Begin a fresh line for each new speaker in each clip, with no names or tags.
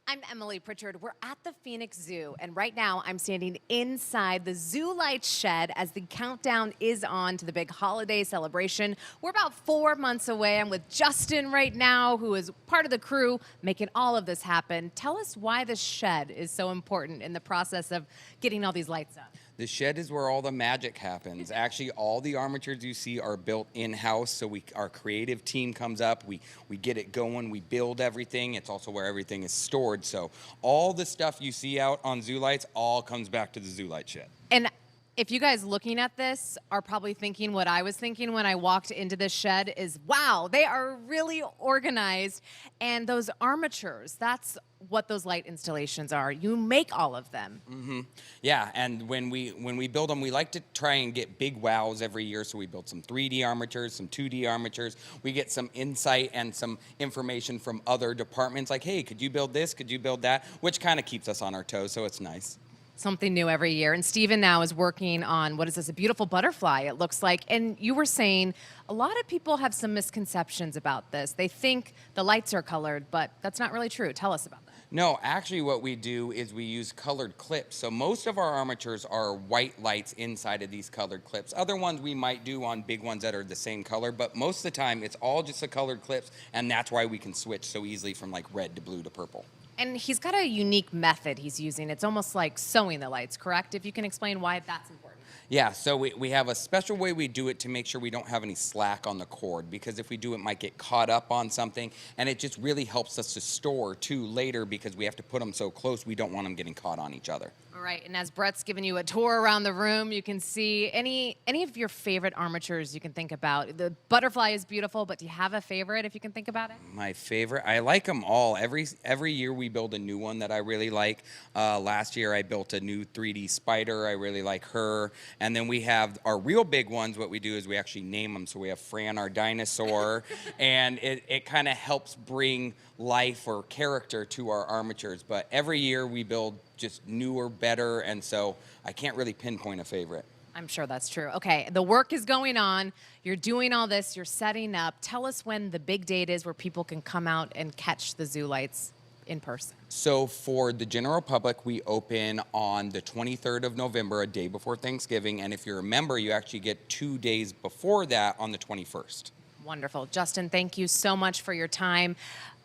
I'm Emily Pritchard. We're at the Phoenix Zoo, and right now I'm standing inside the ZooLights shed as the countdown is on to the big holiday celebration. We're about 4 months away. I'm with Justin right now, who is part of the crew making all of this happen. Tell us why the shed is so important in the process of getting all these lights up.
The shed is where all the magic happens. Actually, all the armatures you see are built in-house, so our creative team comes up, we get it going, we build everything. It's also where everything is stored, so all the stuff you see out on ZooLights all comes back to the ZooLight shed.
And if you guys looking at this are probably thinking what I was thinking when I walked into this shed is, wow, they are really organized. And those armatures, that's what those light installations are. You make all of them.
Mm-hmm. Yeah, and when we build them, we like to try and get big wows every year. So we build some 3D armatures, some 2D armatures. We get some insight and some information from other departments like, hey, could you build this? Could you build that? Which kind of keeps us on our toes, so it's nice.
Something new every year. And Steven now is working on, what is this, a beautiful butterfly, it looks like. And you were saying a lot of people have some misconceptions about this. They think the lights are colored, but that's not really true. Tell us about that.
No, actually what we do is we use colored clips. So most of our armatures are white lights inside of these colored clips. Other ones we might do on big ones that are the same color, but most of the time it's all just the colored clips, and that's why we can switch so easily from like red to blue to purple.
And he's got a unique method he's using. It's almost like sewing the lights, correct? If you can explain why that's important.
Yeah, so we have a special way we do it to make sure we don't have any slack on the cord, because if we do, it might get caught up on something, and it just really helps us to store too later because we have to put them so close, we don't want them getting caught on each other.
All right, and as Brett's giving you a tour around the room, you can see any of your favorite armatures you can think about. The butterfly is beautiful, but do you have a favorite if you can think about it?
My favorite? I like them all. Every year we build a new one that I really like. Last year I built a new 3D spider. I really like her. And then we have our real big ones. What we do is we actually name them. So we have Fran, our dinosaur, and it kind of helps bring life or character to our armatures. But every year we build just newer, better, and so I can't really pinpoint a favorite.
I'm sure that's true. Okay, the work is going on. You're doing all this. You're setting up. Tell us when the big date is where people can come out and catch the ZooLights in person.
So for the general public, we open on the 23rd of November, a day before Thanksgiving, and if you're a member, you actually get 2 days before that on the 21st.
Wonderful. Justin, thank you so much for your time.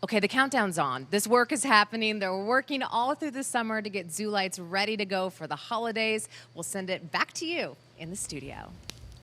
Okay, the countdown's on. This work is happening. They're working all through the summer to get ZooLights ready to go for the holidays. We'll send it back to you in the studio.